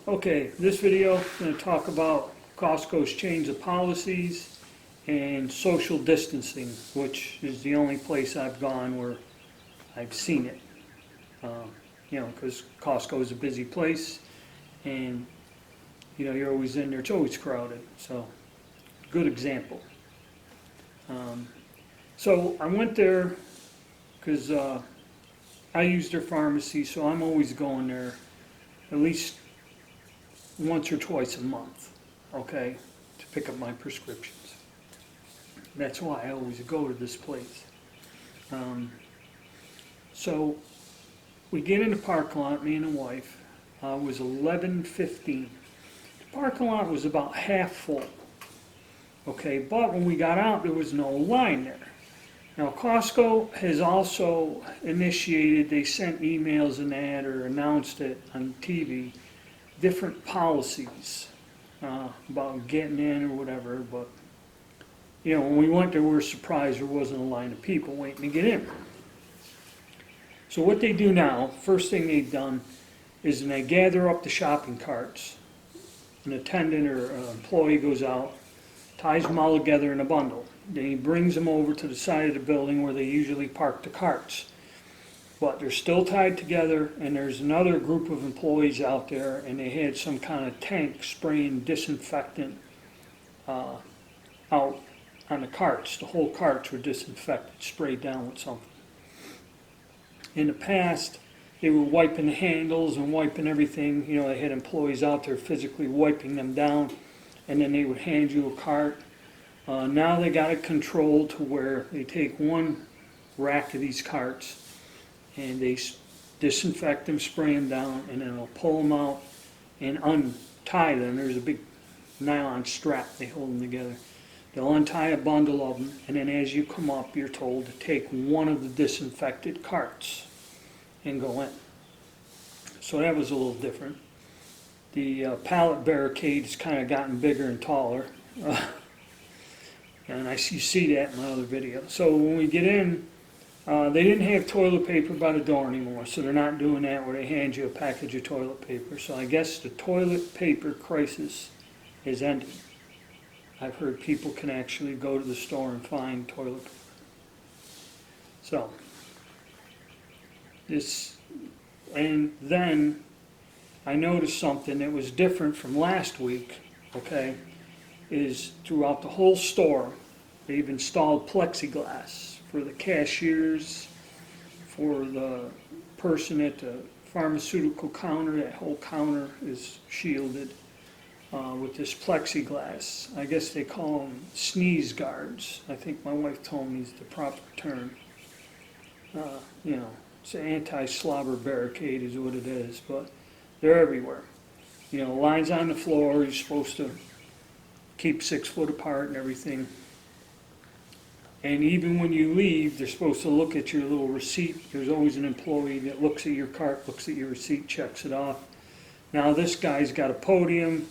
Okay, this video, I'm going to talk about Costco's change of policies and social distancing, which is the only place I've gone where I've seen it. Because Costco is a busy place and, you're always in there, it's always crowded. So, good example. So I went there because I use their pharmacy, so I'm always going there at least once or twice a month, okay, to pick up my prescriptions. That's why I always go to this place. So we get in the parking lot, me and the wife. It was 11:15. The parking lot was about half full, okay, but when we got out, there was no line there. Now, Costco has also initiated, they sent emails and that, or announced it on TV, different policies about getting in or whatever, but when we went there we were surprised there wasn't a line of people waiting to get in. So what they do now, first thing they've done is when they gather up the shopping carts, an attendant or an employee goes out, ties them all together in a bundle. Then he brings them over to the side of the building where they usually park the carts. But they're still tied together, and there's another group of employees out there, and they had some kind of tank spraying disinfectant out on the carts. The whole carts were disinfected, sprayed down with something. In the past, they were wiping the handles and wiping everything. They had employees out there physically wiping them down, and then they would hand you a cart. Now they got it controlled to where they take one rack of these carts and they disinfect them, spray them down, and then they'll pull them out and untie them. There's a big nylon strap, they hold them together. They'll untie a bundle of them, and then as you come up, you're told to take one of the disinfected carts and go in. So that was a little different. The pallet barricades kind of gotten bigger and taller. And you see that in my other video. So when we get in, they didn't have toilet paper by the door anymore, so they're not doing that where they hand you a package of toilet paper. So I guess the toilet paper crisis is ending. I've heard people can actually go to the store and find toilet paper. So, and then I noticed something that was different from last week, okay, is throughout the whole store, they've installed plexiglass for the cashiers, for the person at the pharmaceutical counter. That whole counter is shielded with this plexiglass. I guess they call them sneeze guards. I think my wife told me is the proper term. It's an anti-slobber barricade is what it is, but they're everywhere. Lines on the floor, you're supposed to keep 6 foot apart and everything. And even when you leave, they're supposed to look at your little receipt. There's always an employee that looks at your cart, looks at your receipt, checks it off. Now this guy's got a podium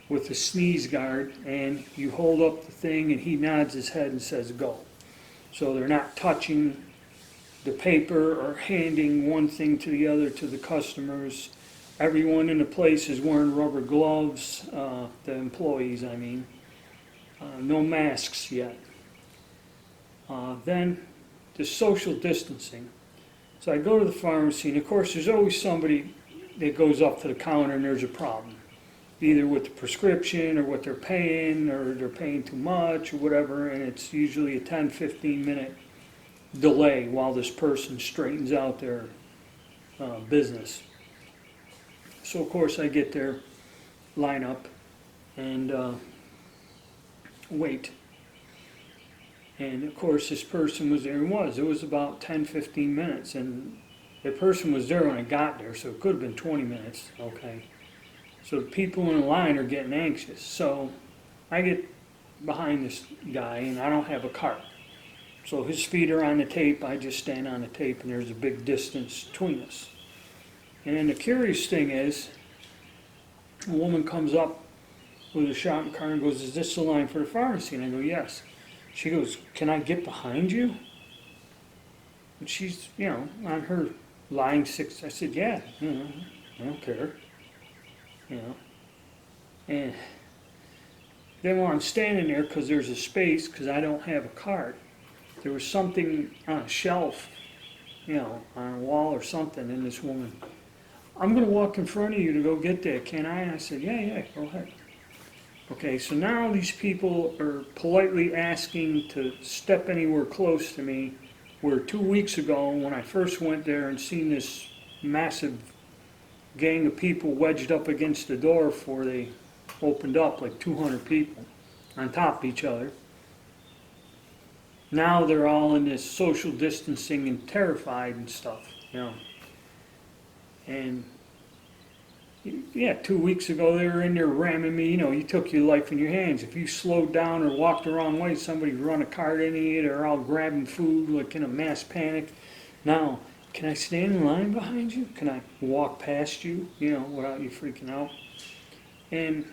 with a sneeze guard, and you hold up the thing and he nods his head and says go. So they're not touching the paper or handing one thing to the other to the customers. Everyone in the place is wearing rubber gloves, the employees, I mean. No masks yet. Then the social distancing. So I go to the pharmacy, and of course there's always somebody that goes up to the counter and there's a problem. Either with the prescription or what they're paying, or they're paying too much or whatever, and it's usually a 10-15 minute delay while this person straightens out their business. So of course I get there, line up, and wait. And of course this person was there, it was about 10-15 minutes, and the person was there when I got there, so it could have been 20 minutes, okay. So the people in the line are getting anxious. So I get behind this guy, and I don't have a cart. So his feet are on the tape, I just stand on the tape, and there's a big distance between us. And then the curious thing is, a woman comes up with a shopping cart and goes, "Is this the line for the pharmacy?" And I go, "Yes." She goes, "Can I get behind you?" And she's, on her line 6. I said, "Yeah, I don't care." you know. And then while I'm standing there, because there's a space, because I don't have a cart, there was something on a shelf, you know, on a wall or something, and this woman, I'm going to walk in front of you to go get that, can I? And I said, yeah, go ahead. Okay, so now these people are politely asking to step anywhere close to me, where 2 weeks ago, when I first went there and seen this massive gang of people wedged up against the door before they opened up, like 200 people on top of each other. Now they're all in this social distancing and terrified and stuff, you know. And yeah, 2 weeks ago they were in there ramming me, you know, you took your life in your hands. If you slowed down or walked the wrong way, somebody run a cart into you, they're all grabbing food like in a mass panic. Now, can I stand in line behind you? Can I walk past you, you know, without you freaking out? And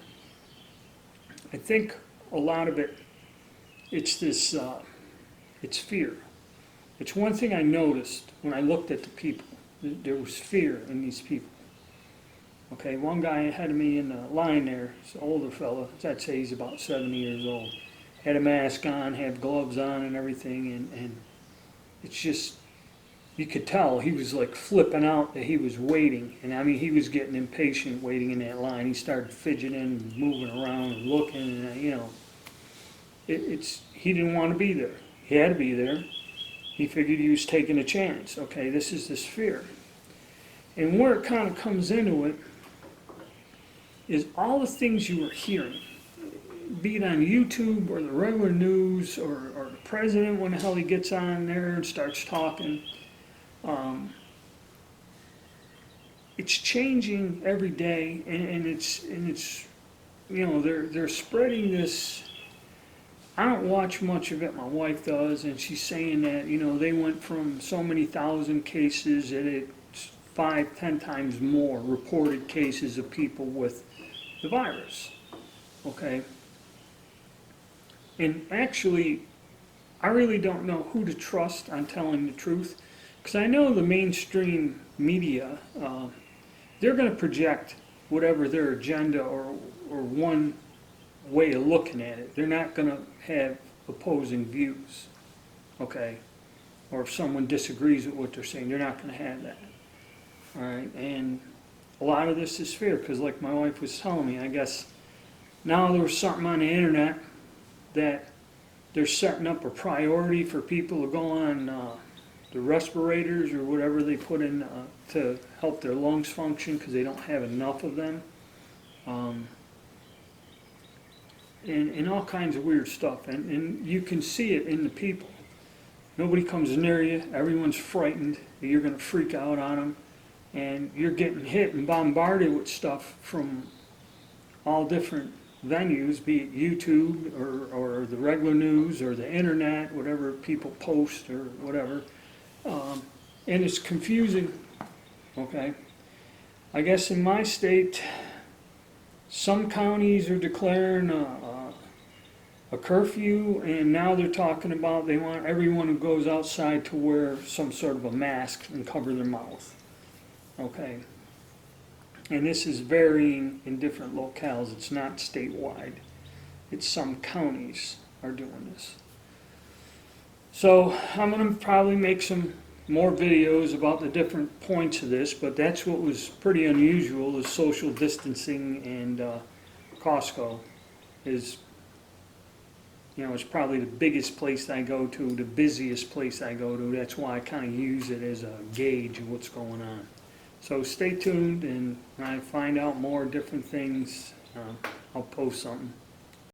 I think a lot of it, it's this, it's fear. It's one thing I noticed when I looked at the people. There was fear in these people. Okay, one guy ahead of me in the line there, he's an older fella, I'd say he's about 70 years old. Had a mask on, had gloves on and everything, and it's just, you could tell he was like flipping out that he was waiting. And I mean, he was getting impatient waiting in that line. He started fidgeting and moving around and looking, and you know, he didn't want to be there. He had to be there. He figured he was taking a chance. Okay, this is this fear. And where it kind of comes into it is all the things you were hearing, be it on YouTube or the regular news or the president when the hell he gets on there and starts talking. It's changing every day, and it's you know, they're spreading this. I don't watch much of it. My wife does, and she's saying that, you know, they went from so many thousand cases and it's 5-10 times more reported cases of people with the virus. Okay. And actually, I really don't know who to trust on telling the truth, because I know the mainstream media, they're going to project whatever their agenda or one way of looking at it. They're not going to have opposing views, okay? Or if someone disagrees with what they're saying, they're not going to have that. All right, and a lot of this is fear, because like my wife was telling me, I guess now there was something on the internet that they're setting up a priority for people to go on the respirators or whatever they put in to help their lungs function, because they don't have enough of them. And all kinds of weird stuff. And you can see it in the people. Nobody comes near you. Everyone's frightened that you're going to freak out on them. And you're getting hit and bombarded with stuff from all different venues, be it YouTube or the regular news or the internet, whatever people post or whatever. And it's confusing, okay? I guess in my state, some counties are declaring a curfew, and now they're talking about they want everyone who goes outside to wear some sort of a mask and cover their mouth. Okay. And this is varying in different locales. It's not statewide. It's some counties are doing this. So I'm going to probably make some more videos about the different points of this, but that's what was pretty unusual, is social distancing. And Costco is, you know, it's probably the biggest place I go to, the busiest place I go to. That's why I kind of use it as a gauge of what's going on. So stay tuned, and when I find out more different things, I'll post something.